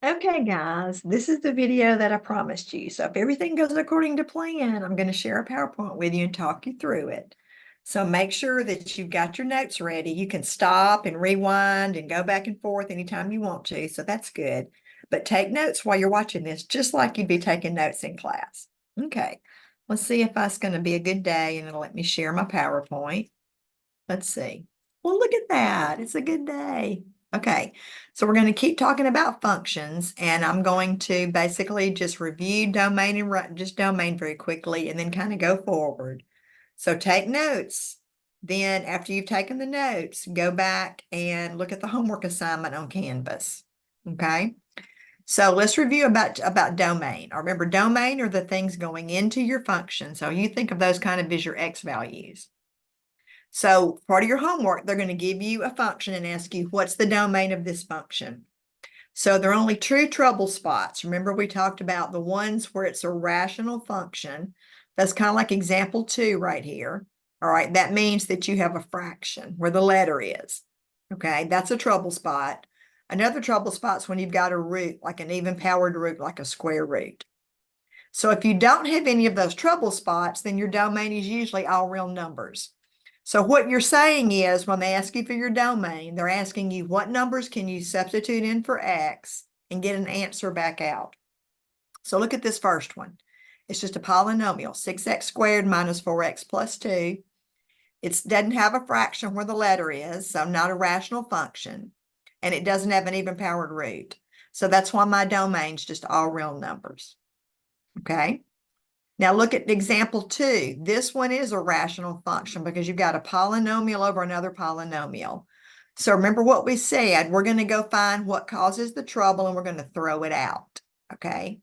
Okay, guys, this is the video that I promised you. So if everything goes according to plan, I'm going to share a PowerPoint with you and talk you through it. So make sure that you've got your notes ready. You can stop and rewind and go back and forth anytime you want to. So that's good. But take notes while you're watching this, just like you'd be taking notes in class. Okay, let's see if that's going to be a good day and it'll let me share my PowerPoint. Let's see. Well, look at that. It's a good day. Okay, so we're going to keep talking about functions, and I'm going to basically just review domain and just domain very quickly and then kind of go forward. So take notes. Then after you've taken the notes, go back and look at the homework assignment on Canvas. Okay, so let's review about domain. Remember, domain are the things going into your function. So you think of those kind of as your X values. So part of your homework, they're going to give you a function and ask you, what's the domain of this function? So there are only two trouble spots. Remember, we talked about the ones where it's a rational function. That's kind of like example 2 right here. All right, that means that you have a fraction where the letter is. Okay, that's a trouble spot. Another trouble spot is when you've got a root, like an even-powered root, like a square root. So if you don't have any of those trouble spots, then your domain is usually all real numbers. So what you're saying is when they ask you for your domain, they're asking you what numbers can you substitute in for X and get an answer back out. So look at this first one. It's just a polynomial, 6x squared minus 4x plus 2. It doesn't have a fraction where the letter is, so not a rational function. And it doesn't have an even-powered root. So that's why my domain's just all real numbers. Okay? Now look at example 2. This one is a rational function because you've got a polynomial over another polynomial. So remember what we said, we're going to go find what causes the trouble and we're going to throw it out, okay?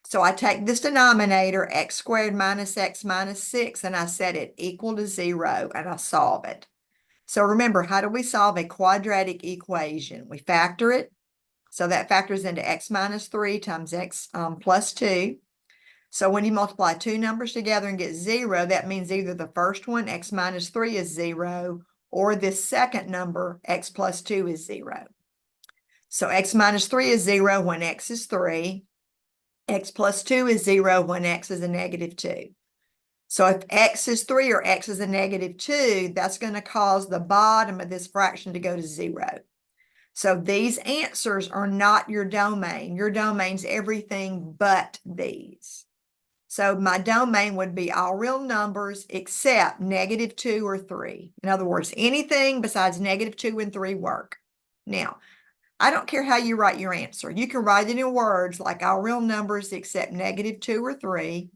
So I take this denominator, x squared minus x minus 6, and I set it equal to 0, and I solve it. So remember, how do we solve a quadratic equation? We factor it. So that factors into x minus 3 times x plus 2. So when you multiply two numbers together and get 0, that means either the first one, x minus 3, is 0, or this second number, x plus 2, is 0. So x minus 3 is 0 when x is 3. X plus 2 is 0 when x is a negative 2. So if x is 3 or x is a negative 2, that's going to cause the bottom of this fraction to go to 0. So these answers are not your domain. Your domain's everything but these. So my domain would be all real numbers except negative 2 or 3. In other words, anything besides negative 2 and 3 work. Now, I don't care how you write your answer. You can write it in words like all real numbers except negative 2 or 3.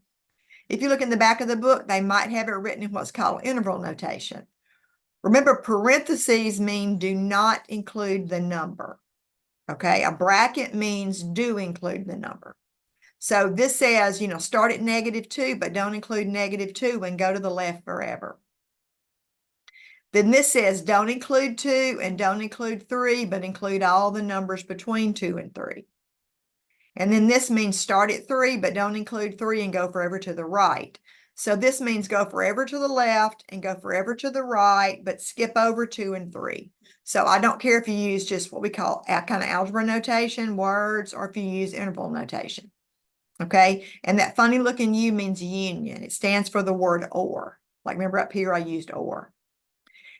If you look in the back of the book, they might have it written in what's called interval notation. Remember, parentheses mean do not include the number. Okay, a bracket means do include the number. So this says, start at negative 2, but don't include negative 2 and go to the left forever. Then this says don't include 2 and don't include 3, but include all the numbers between 2 and 3. And then this means start at 3, but don't include 3 and go forever to the right. So this means go forever to the left and go forever to the right, but skip over 2 and 3. So I don't care if you use just what we call kind of algebra notation, words, or if you use interval notation. Okay, and that funny looking U means union. It stands for the word or. Like remember up here I used or.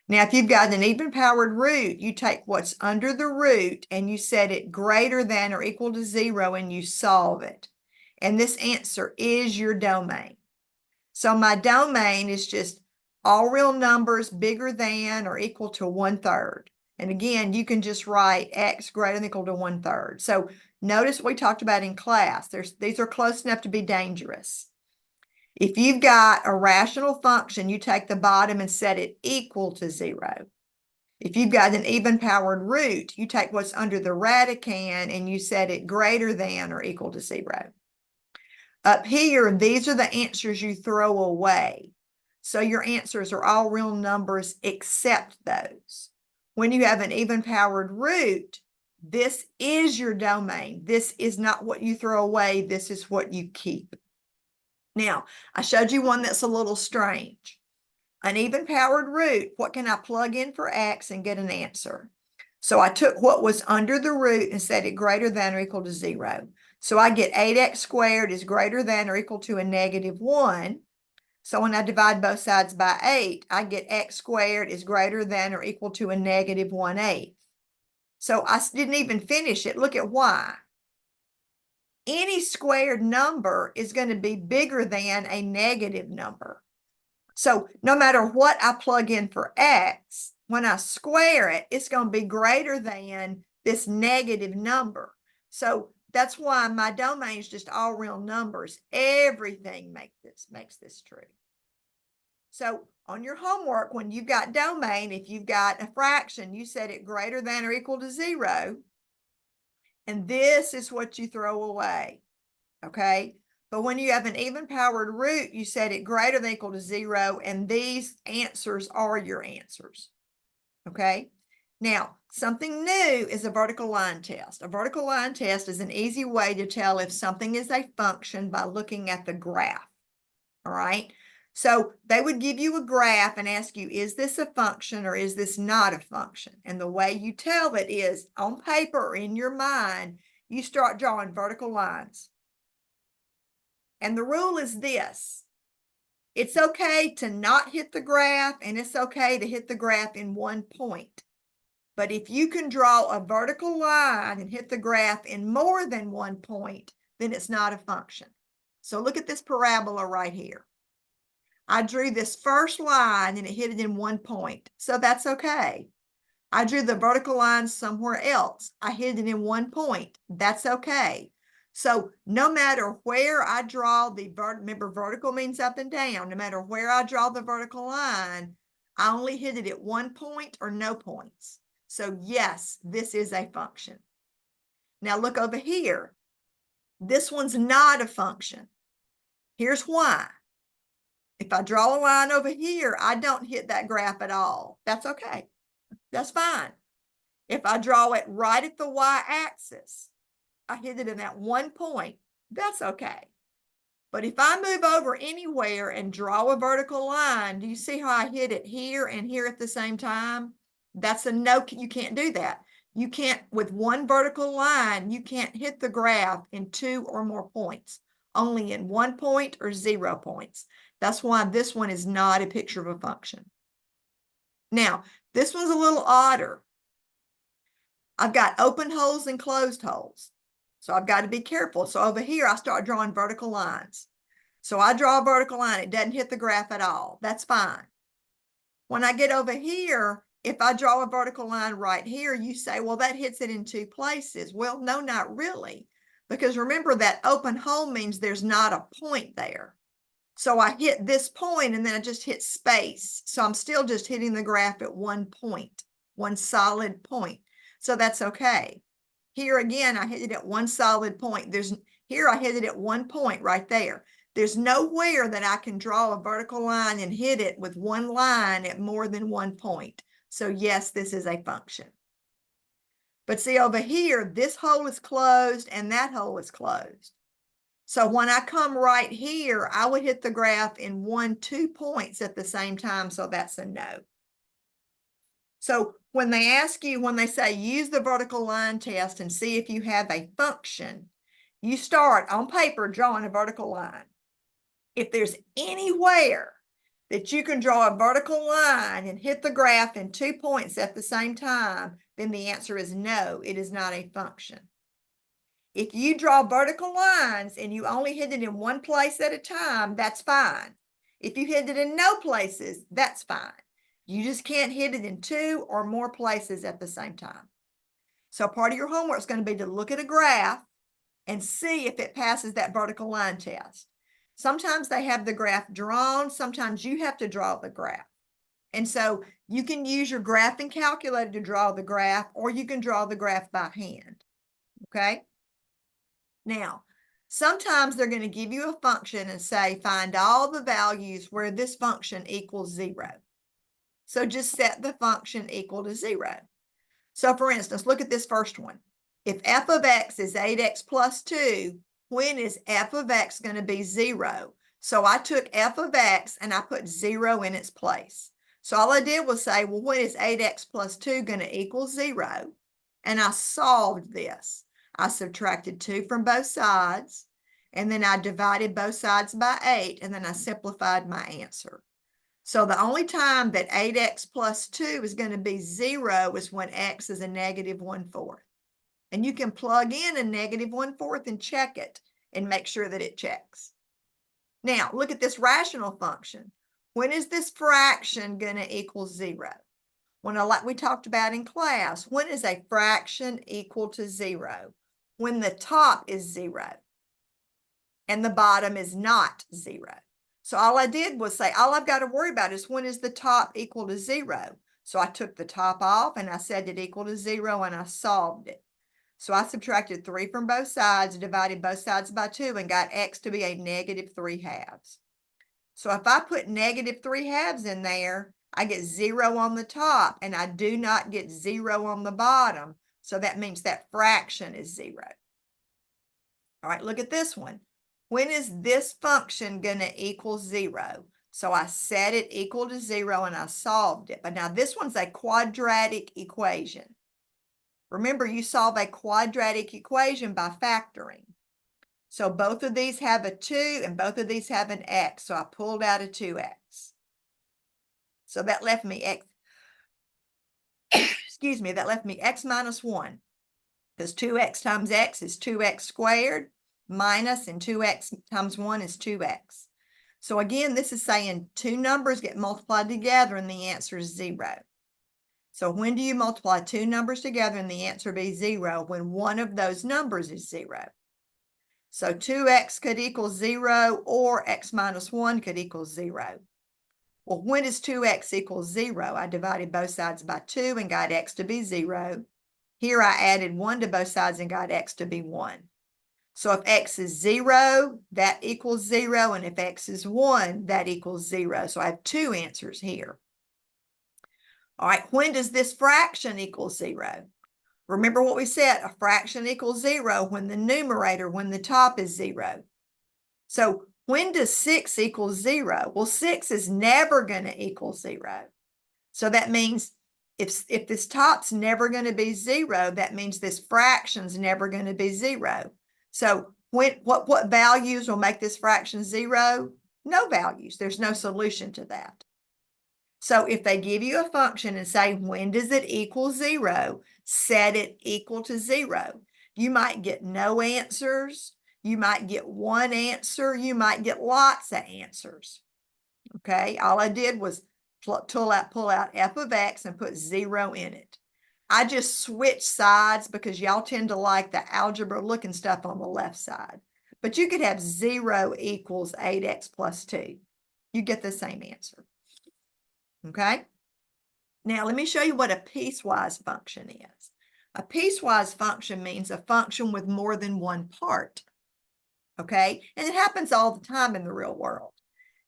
Now if you've got an even powered root, you take what's under the root and you set it greater than or equal to 0 and you solve it. And this answer is your domain. So my domain is just all real numbers bigger than or equal to 1/3. And again, you can just write x greater than or equal to 1/3. So notice what we talked about in class. These are close enough to be dangerous. If you've got a rational function, you take the bottom and set it equal to 0. If you've got an even-powered root, you take what's under the radicand and you set it greater than or equal to 0. Up here, these are the answers you throw away. So your answers are all real numbers except those. When you have an even-powered root, this is your domain. This is not what you throw away. This is what you keep. Now, I showed you one that's a little strange. An even-powered root, what can I plug in for x and get an answer? So I took what was under the root and set it greater than or equal to 0. So I get 8x squared is greater than or equal to a -1. So when I divide both sides by 8, I get x squared is greater than or equal to a -1/8. So I didn't even finish it. Look at why. Any squared number is going to be bigger than a negative number. So no matter what I plug in for x, when I square it, it's going to be greater than this negative number. So that's why my domain is just all real numbers. Everything makes this true. So on your homework, when you've got domain, if you've got a fraction, you set it greater than or equal to 0. And this is what you throw away, okay? But when you have an even powered root, you set it greater than or equal to 0, and these answers are your answers, okay? Now, something new is a vertical line test. A vertical line test is an easy way to tell if something is a function by looking at the graph, all right? So they would give you a graph and ask you, is this a function or is this not a function? And the way you tell it is on paper or in your mind, you start drawing vertical lines. And the rule is this: it's okay to not hit the graph, and it's okay to hit the graph in one point. But if you can draw a vertical line and hit the graph in more than one point, then it's not a function. So look at this parabola right here. I drew this first line and it hit it in one point, so that's okay. I drew the vertical line somewhere else. I hit it in one point. That's okay. So no matter where I draw the remember vertical means up and down. No matter where I draw the vertical line, I only hit it at one point or no points. So yes, this is a function. Now look over here. This one's not a function. Here's why. If I draw a line over here, I don't hit that graph at all. That's okay. That's fine. If I draw it right at the y-axis, I hit it in that one point. That's okay. But if I move over anywhere and draw a vertical line, do you see how I hit it here and here at the same time? That's a no, you can't do that. You can't, with one vertical line, you can't hit the graph in 2 or more points, only in 1 point or 0 points. That's why this one is not a picture of a function. Now, this one's a little odder. I've got open holes and closed holes. So I've got to be careful. So over here, I start drawing vertical lines. So I draw a vertical line. It doesn't hit the graph at all. That's fine. When I get over here, if I draw a vertical line right here, you say, well, that hits it in 2 places. Well, no, not really. Because remember that open hole means there's not a point there. So I hit this point and then I just hit space. So I'm still just hitting the graph at one point, one solid point. So that's okay. Here again, I hit it at one solid point. Here I hit it at one point right there. There's nowhere that I can draw a vertical line and hit it with one line at more than 1 point. So yes, this is a function. But see over here, this hole is closed and that hole is closed. So when I come right here, I would hit the graph in 1, 2 points at the same time. So that's a no. So when they ask you, when they say use the vertical line test and see if you have a function, you start on paper drawing a vertical line. If there's anywhere that you can draw a vertical line and hit the graph in 2 points at the same time, then the answer is no, it is not a function. If you draw vertical lines and you only hit it in one place at a time, that's fine. If you hit it in no places, that's fine. You just can't hit it in 2 or more places at the same time. So part of your homework is going to be to look at a graph and see if it passes that vertical line test. Sometimes they have the graph drawn. Sometimes you have to draw the graph. And so you can use your graphing calculator to draw the graph, or you can draw the graph by hand. Okay? Now, sometimes they're going to give you a function and say, find all the values where this function equals 0. So just set the function equal to 0. So for instance, look at this first one. If f of x is 8x plus 2, when is f of x going to be 0? So I took f of x and I put 0 in its place. So all I did was say, well, when is 8x plus 2 going to equal 0? And I solved this. I subtracted 2 from both sides, and then I divided both sides by 8, and then I simplified my answer. So the only time that 8x plus 2 is going to be 0 is when x is a negative 1/4. And you can plug in a negative 1/4 and check it and make sure that it checks. Now, look at this rational function. When is this fraction going to equal 0? When, like we talked about in class, when is a fraction equal to 0? When the top is 0 and the bottom is not 0. So all I did was say, all I've got to worry about is when is the top equal to 0? So I took the top off and I set it equal to 0 and I solved it. So I subtracted 3 from both sides, divided both sides by 2, and got x to be a negative 3/2. So if I put negative 3/2 in there, I get 0 on the top, and I do not get 0 on the bottom. So that means that fraction is 0. All right, look at this one. When is this function going to equal 0? So I set it equal to 0 and I solved it. But now this one's a quadratic equation. Remember, you solve a quadratic equation by factoring. So both of these have a 2 and both of these have an x. So I pulled out a 2x. So that left me x, excuse me, that left me x minus 1. Because 2x times x is 2x squared minus, and 2x times 1 is 2x. So again, this is saying two numbers get multiplied together and the answer is 0. So when do you multiply two numbers together and the answer be 0? When one of those numbers is 0. So 2x could equal 0, or x minus 1 could equal 0. Well, when does 2x equal 0? I divided both sides by 2 and got x to be 0. Here I added 1 to both sides and got x to be 1. So if x is 0, that equals 0, and if x is 1, that equals 0. So I have two answers here. All right, when does this fraction equal 0? Remember what we said, a fraction equals 0 when the numerator, when the top is 0. So when does 6 equal 0? Well, 6 is never going to equal 0. So that means if this top's never going to be 0, that means this fraction's never going to be 0. So what values will make this fraction 0? No values. There's no solution to that. So if they give you a function and say, when does it equal 0? Set it equal to 0. You might get no answers. You might get one answer. You might get lots of answers. Okay, all I did was pull out f of x and put 0 in it. I just switched sides because y'all tend to like the algebra looking stuff on the left side. But you could have 0 equals 8x plus 2. You get the same answer. Okay, now let me show you what a piecewise function is. A piecewise function means a function with more than one part. Okay, and it happens all the time in the real world.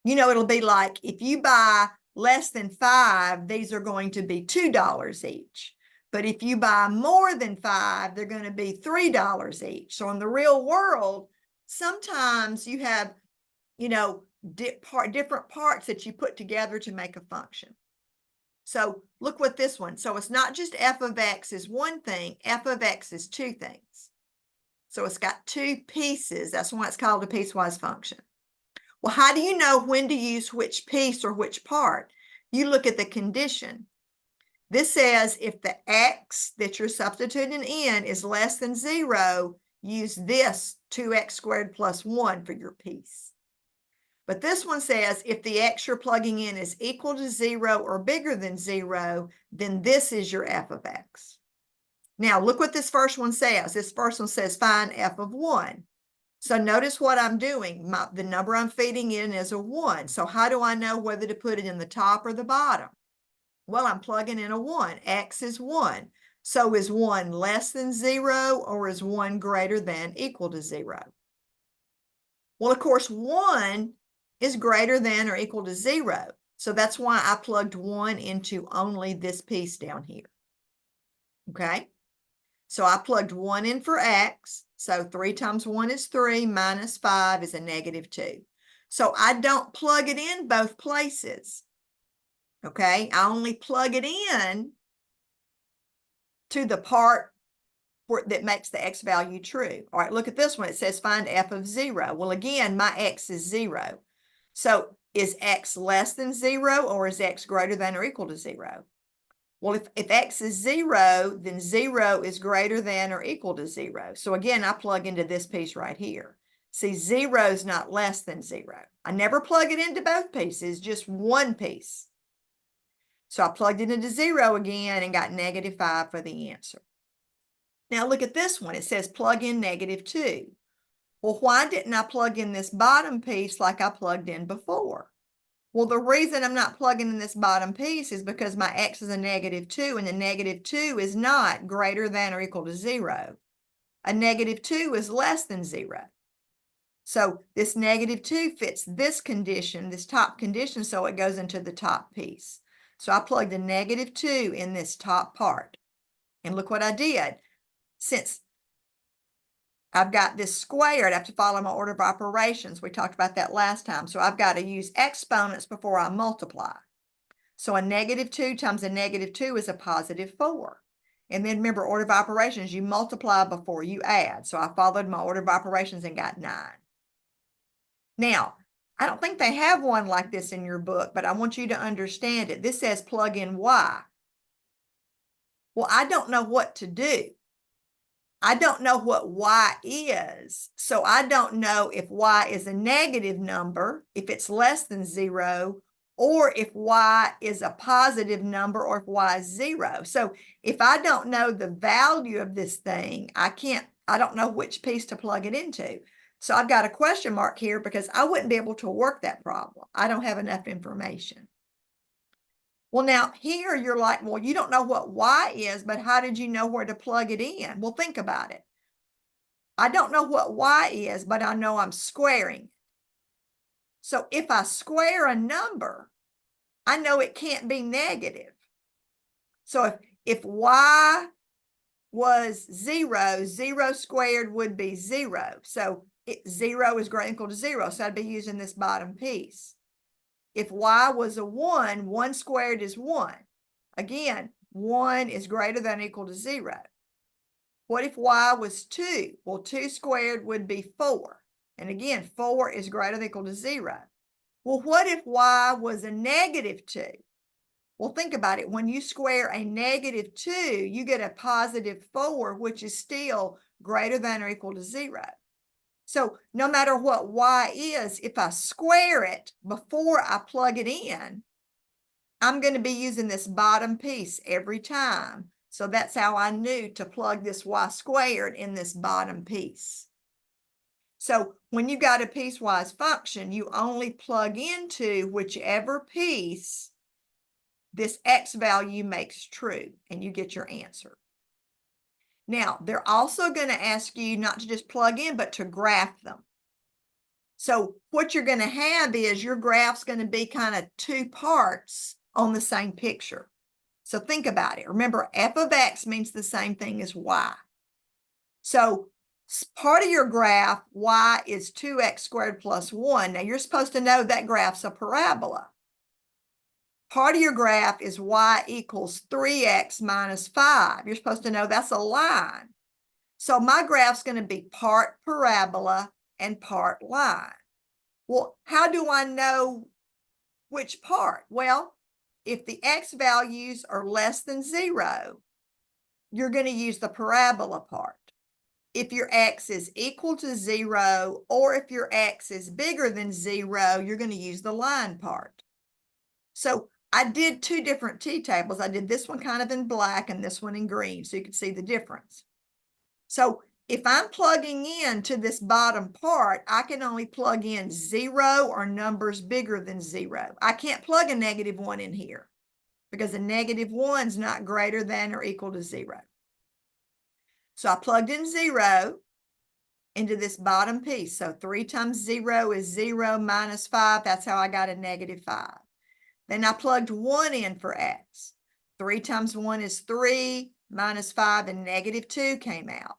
You know, it'll be like if you buy less than 5, these are going to be $2 each. But if you buy more than 5, they're going to be $3 each. So in the real world, sometimes you have, you know, different parts that you put together to make a function. So look what this one. So it's not just f of x is one thing, f of x is two things. So it's got two pieces. That's why it's called a piecewise function. Well, how do you know when to use which piece or which part? You look at the condition. This says if the x that you're substituting in is less than 0, use this 2x squared plus 1 for your piece. But this one says if the x you're plugging in is equal to 0 or bigger than 0, then this is your f of x. Now, look what this first one says. This first one says find f of 1. So notice what I'm doing. The number I'm feeding in is a 1. So how do I know whether to put it in the top or the bottom? Well, I'm plugging in a 1. X is 1. So is 1 less than 0 or is 1 greater than equal to 0? Well, of course, 1 is greater than or equal to 0. So that's why I plugged 1 into only this piece down here. Okay? So I plugged 1 in for x. So 3 times 1 is 3, minus 5 is a negative 2. So I don't plug it in both places. Okay, I only plug it in to the part that makes the x value true. All right, look at this one. It says find f of 0. Well, again, my x is 0. So is x less than 0 or is x greater than or equal to 0? Well, if x is 0, then 0 is greater than or equal to 0. So again, I plug into this piece right here. See, 0 is not less than 0. I never plug it into both pieces, just one piece. So I plugged it into 0 again and got -5 for the answer. Now look at this one. It says plug in -2. Well, why didn't I plug in this bottom piece like I plugged in before? Well, the reason I'm not plugging in this bottom piece is because my x is a -2, and the -2 is not greater than or equal to 0. A -2 is less than 0. So this -2 fits this condition, this top condition, so it goes into the top piece. So I plugged a -2 in this top part. And look what I did. Since I've got this squared, I have to follow my order of operations. We talked about that last time. So I've got to use exponents before I multiply. So a -2 times a -2 is a +4. And then remember, order of operations, you multiply before you add. So I followed my order of operations and got 9. Now, I don't think they have one like this in your book, but I want you to understand it. This says plug in y. Well, I don't know what to do. I don't know what y is, so I don't know if y is a negative number, if it's less than 0, or if y is a positive number, or if y is 0. So if I don't know the value of this thing, I don't know which piece to plug it into. So I've got a question mark here because I wouldn't be able to work that problem. I don't have enough information. Well, now here you're like, well, you don't know what y is, but how did you know where to plug it in? Well, think about it. I don't know what y is, but I know I'm squaring. So if I square a number, I know it can't be negative. So if y was 0, 0 squared would be 0. So 0 is greater than or equal to 0. So I'd be using this bottom piece. If y was a 1, 1 squared is 1. Again, 1 is greater than or equal to 0. What if y was 2? Well, 2 squared would be 4. And again, 4 is greater than or equal to 0. Well, what if y was a -2? Well, think about it. When you square a -2, you get a +4, which is still greater than or equal to 0. So no matter what y is, if I square it before I plug it in, I'm going to be using this bottom piece every time. So that's how I knew to plug this y squared in this bottom piece. So when you got a piecewise function, you only plug into whichever piece this x value makes true, and you get your answer. Now, they're also going to ask you not to just plug in, but to graph them. So what you're going to have is your graph's going to be kind of two parts on the same picture. So think about it. Remember, f of x means the same thing as y. So part of your graph, y is 2x squared plus 1. Now, you're supposed to know that graph's a parabola. Part of your graph is y equals 3x minus 5. You're supposed to know that's a line. So my graph's going to be part parabola and part line. Well, how do I know which part? Well, if the x values are less than 0, you're going to use the parabola part. If your x is equal to 0, or if your x is bigger than 0, you're going to use the line part. So I did two different t-tables. I did this one kind of in black and this one in green, so you can see the difference. So if I'm plugging in to this bottom part, I can only plug in 0 or numbers bigger than 0. I can't plug a -1 in here because a -1 is not greater than or equal to 0. So I plugged in 0 into this bottom piece. So 3 times 0 is 0 minus 5. That's how I got a -5. Then I plugged 1 in for x. 3 times 1 is 3 minus 5, and -2 came out.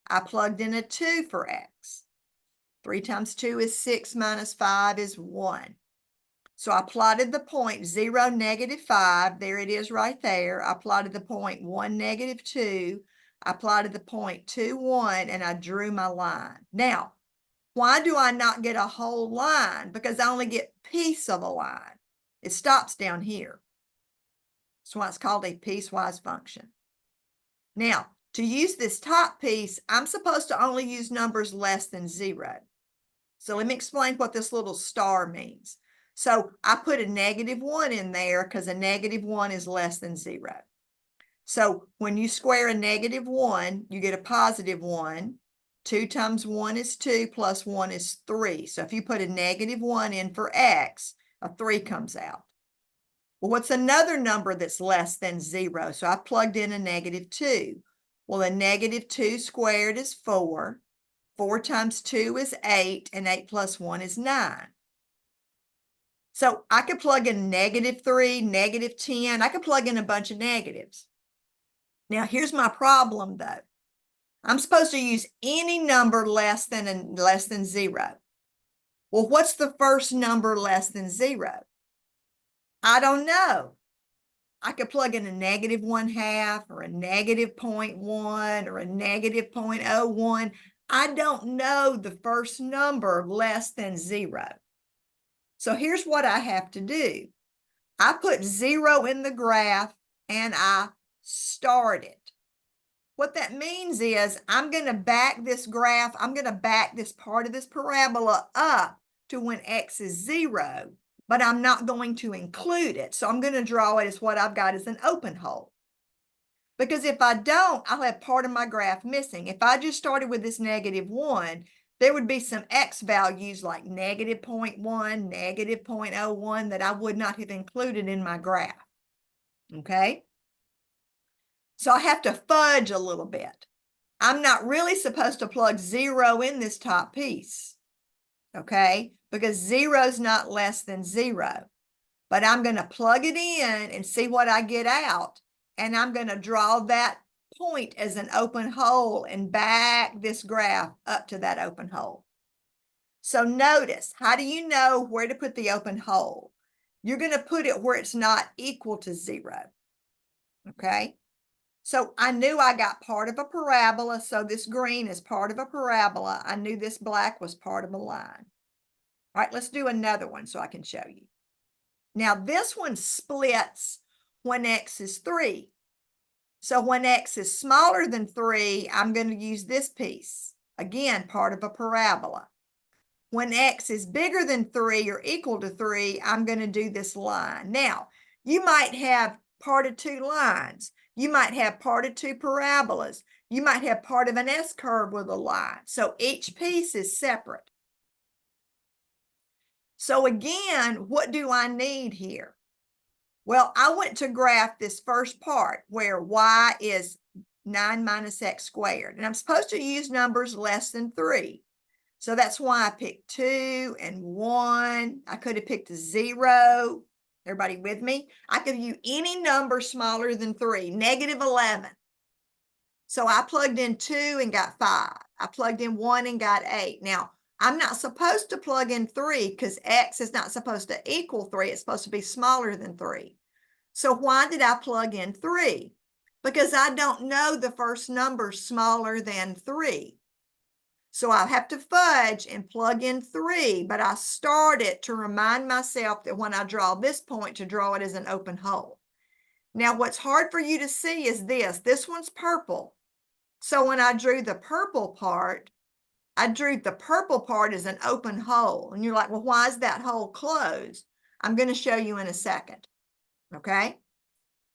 I plugged in a 2 for x. 3 times 2 is 6 minus 5 is 1. So I plotted the point 0, -5. There it is right there. I plotted the point 1, -2. I plotted the point 2, 1, and I drew my line. Now, why do I not get a whole line? Because I only get piece of a line. It stops down here. That's why it's called a piecewise function. Now, to use this top piece, I'm supposed to only use numbers less than 0. So let me explain what this little star means. So I put a -1 in there because a -1 is less than 0. So when you square a -1, you get a +1. 2 times 1 is 2, plus 1 is 3. So if you put a -1 in for x, a 3 comes out. Well, what's another number that's less than 0? So I plugged in a -2. Well, a -2 squared is 4. 4 times 2 is 8, and 8 plus 1 is 9. So I could plug in -3, -10. I could plug in a bunch of negatives. Now, here's my problem, though. I'm supposed to use any number less than 0. Well, what's the first number less than 0? I don't know. I could plug in a -1/2 or a -0.1 or a -0.01. I don't know the first number less than 0. So here's what I have to do. I put 0 in the graph and I start it. What that means is I'm going to back this graph, I'm going to back this part of this parabola up to when x is 0, but I'm not going to include it. So I'm going to draw it as what I've got as an open hole. Because if I don't, I'll have part of my graph missing. If I just started with this -1, there would be some x values like -0.1, -0.01 that I would not have included in my graph. Okay? So I have to fudge a little bit. I'm not really supposed to plug 0 in this top piece, okay? Because 0 is not less than 0. But I'm going to plug it in and see what I get out. And I'm going to draw that point as an open hole and back this graph up to that open hole. So notice, how do you know where to put the open hole? You're going to put it where it's not equal to 0, okay? So I knew I got part of a parabola, so this green is part of a parabola. I knew this black was part of a line. All right, let's do another one so I can show you. Now this one splits when x is 3. So when x is smaller than 3, I'm going to use this piece. Again, part of a parabola. When x is bigger than 3 or equal to 3, I'm going to do this line. Now, you might have part of 2 lines. You might have part of 2 parabolas. You might have part of an S-curve with a line. So each piece is separate. So again, what do I need here? Well, I went to graph this first part where y is 9 minus x squared. And I'm supposed to use numbers less than 3. So that's why I picked 2 and 1. I could have picked 0. Everybody with me? I could use any number smaller than 3, -11. So I plugged in 2 and got 5. I plugged in 1 and got 8. Now, I'm not supposed to plug in 3 because x is not supposed to equal 3. It's supposed to be smaller than 3. So why did I plug in 3? Because I don't know the first number smaller than 3. So I have to fudge and plug in 3, but I start it to remind myself that when I draw this point, to draw it as an open hole. Now, what's hard for you to see is this. This one's purple. So when I drew the purple part, I drew the purple part as an open hole. And you're like, well, why is that hole closed? I'm going to show you in a second. Okay?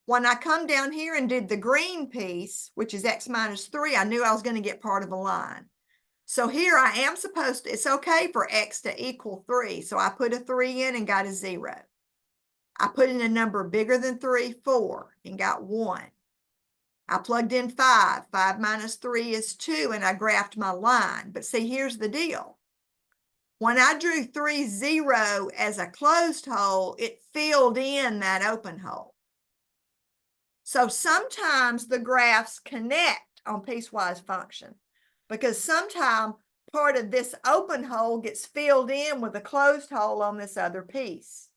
When I come down here and did the green piece, which is x minus 3, I knew I was going to get part of a line. So here I am supposed to, it's okay for x to equal 3. So I put a 3 in and got a 0. I put in a number bigger than 3, 4, and got 1. I plugged in 5. 5 minus 3 is 2, and I graphed my line. But see, here's the deal. When I drew 3, 0 as a closed hole, it filled in that open hole. So sometimes the graphs connect on piecewise function because sometimes part of this open hole gets filled in with a closed hole on this other piece.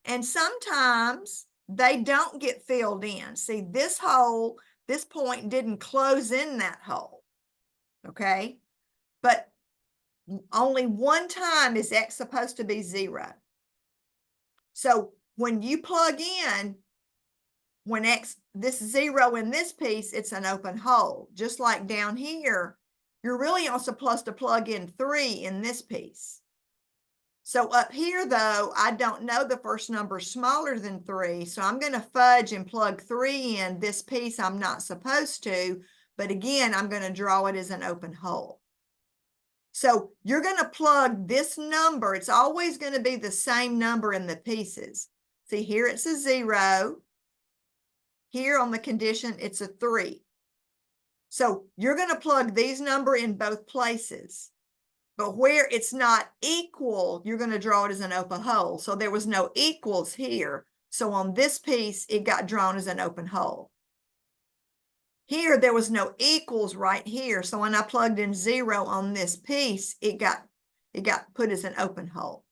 And sometimes they don't get filled in. See, this hole, this point didn't close in that hole, okay? But only one time is X supposed to be 0. So when you plug in, when X, this 0 in this piece, it's an open hole. Just like down here, you're really only supposed to plug in 3 in this piece. So up here, though, I don't know the first number smaller than 3, so I'm going to fudge and plug 3 in this piece I'm not supposed to, but again, I'm going to draw it as an open hole. So you're going to plug this number. It's always going to be the same number in the pieces. See, here it's a 0. Here on the condition, it's a 3. So you're going to plug these number in both places. But where it's not equal, you're going to draw it as an open hole. So there was no equals here. So on this piece, it got drawn as an open hole. Here, there was no equals right here. So when I plugged in 0 on this piece, it got put as an open hole.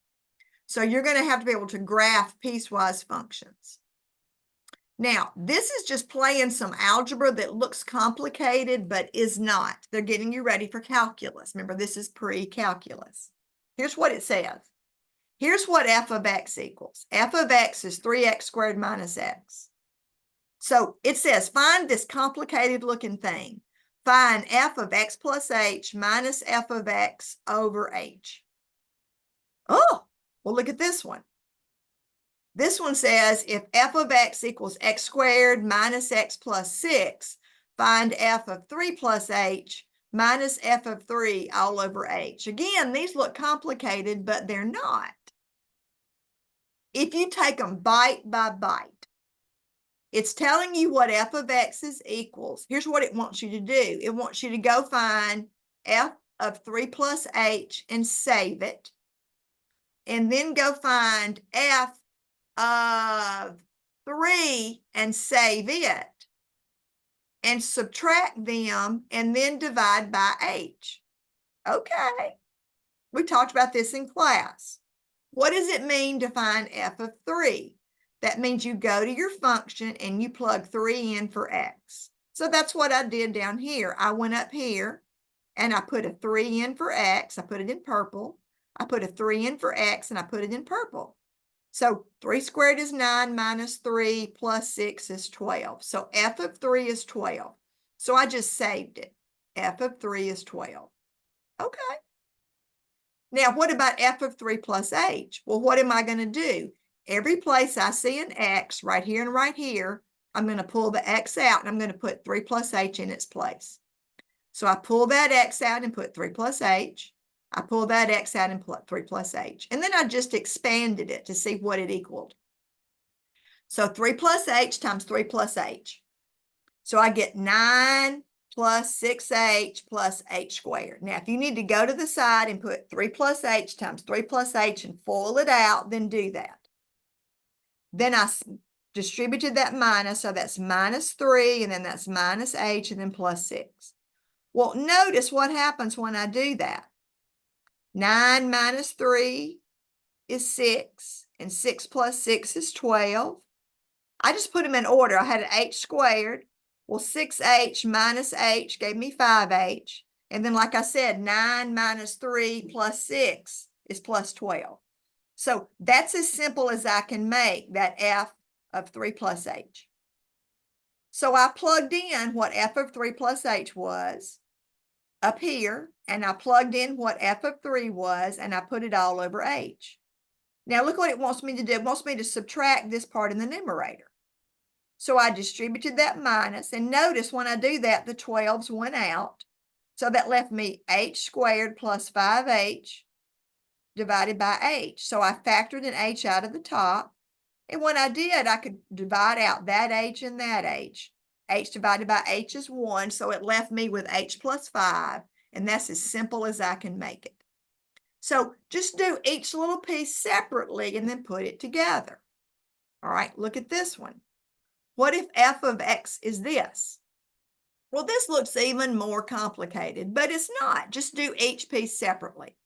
So you're going to have to be able to graph piecewise functions. Now, this is just playing some algebra that looks complicated, but is not. They're getting you ready for calculus. Remember, this is pre-calculus. Here's what it says. Here's what f of x equals. F of x is 3x squared minus x. So it says, find this complicated looking thing. Find f of x plus h minus f of x over h. Oh, well, look at this one. This one says if f of x equals x squared minus x plus 6, find f of 3 plus h minus f of 3 all over h. Again, these look complicated, but they're not. If you take them bite by bite, it's telling you what f of x is equals. Here's what it wants you to do. It wants you to go find f of 3 plus h and save it. And then go find f of 3 and save it. And subtract them and then divide by h. Okay. We talked about this in class. What does it mean to find f of 3? That means you go to your function and you plug 3 in for x. So that's what I did down here. I went up here and I put a 3 in for x. I put it in purple. I put a 3 in for x and I put it in purple. So 3 squared is 9 minus 3 plus 6 is 12. So f of 3 is 12. So I just saved it. F of 3 is 12. Okay. Now, what about f of 3 plus h? Well, what am I going to do? Every place I see an x, right here and right here, I'm going to pull the x out and I'm going to put 3 plus h in its place. So I pull that x out and put 3 plus h. I pull that x out and put 3 plus h. And then I just expanded it to see what it equaled. So 3 plus h times 3 plus h. So I get 9 plus 6h plus h squared. Now, if you need to go to the side and put 3 plus h times 3 plus h and FOIL it out, then do that. Then I distributed that minus, so that's minus 3, and then that's minus h, and then plus 6. Well, notice what happens when I do that. 9 minus 3 is 6, and 6 plus 6 is 12. I just put them in order. I had an h squared. Well, 6h minus h gave me 5h. And then, like I said, 9 minus 3 plus 6 is plus 12. So that's as simple as I can make that f of 3 plus h. So I plugged in what f of 3 plus h was up here, and I plugged in what f of 3 was, and I put it all over h. Now look what it wants me to do. It wants me to subtract this part in the numerator. So I distributed that minus, and notice when I do that, the 12s went out. So that left me h squared plus 5h divided by h. So I factored an h out of the top. And when I did, I could divide out that h and that h. H divided by h is 1, so it left me with h plus 5, and that's as simple as I can make it. So just do each little piece separately and then put it together. All right, look at this one. What if f of x is this? Well, this looks even more complicated, but it's not. Just do each piece separately.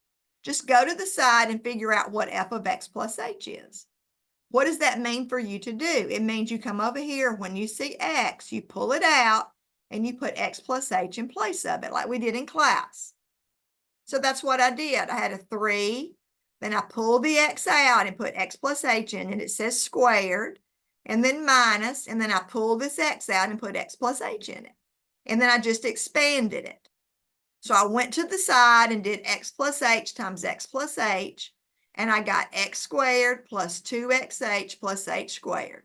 Just go to the side and figure out what f of x plus h is. What does that mean for you to do? It means you come over here, when you see X, you pull it out and you put X plus H in place of it, like we did in class. So that's what I did. I had a 3, then I pulled the X out and put X plus H in, and it says squared, and then minus, and then I pulled this X out and put X plus H in it. And then I just expanded it. So I went to the side and did X plus H times X plus H, and I got X squared plus 2XH plus H squared.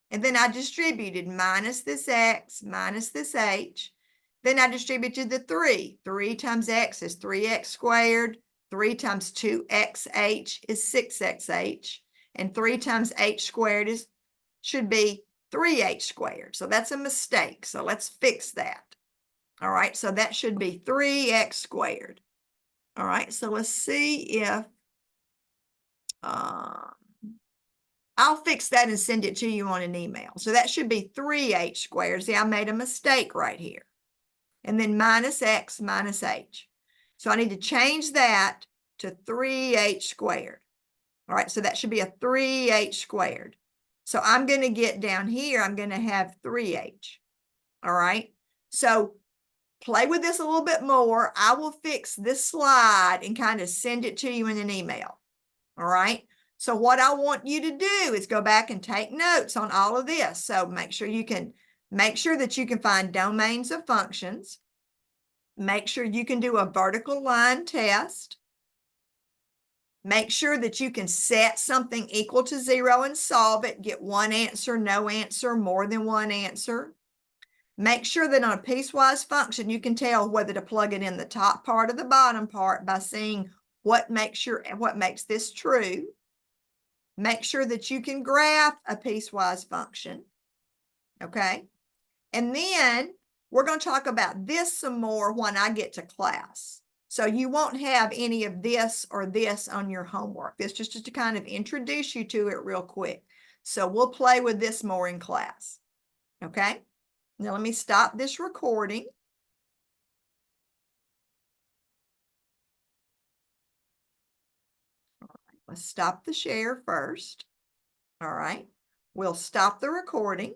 And then I distributed minus this X minus this H. Then I distributed the 3. 3 times X is 3X squared. 3 times 2XH is 6XH. And 3 times H squared should be 3H squared. So that's a mistake. So let's fix that. All right, so that should be 3X squared. All right, so let's see if I'll fix that and send it to you on an email. So that should be 3H squared. See, I made a mistake right here. And then minus X minus H. So I need to change that to 3H squared. All right, so that should be a 3H squared. So I'm going to get down here, I'm going to have 3H. All right, so play with this a little bit more. I will fix this slide and kind of send it to you in an email. All right. So what I want you to do is go back and take notes on all of this. So make sure that you can find domains of functions. Make sure you can do a vertical line test. Make sure that you can set something equal to 0 and solve it. Get one answer, no answer, more than one answer. Make sure that on a piecewise function, you can tell whether to plug it in the top part or the bottom part by seeing what makes this true. Make sure that you can graph a piecewise function, okay? And then we're going to talk about this some more when I get to class. So you won't have any of this or this on your homework. This just to kind of introduce you to it real quick. So we'll play with this more in class, okay? Now let me stop this recording. All right, let's stop the share first. All right, we'll stop the recording.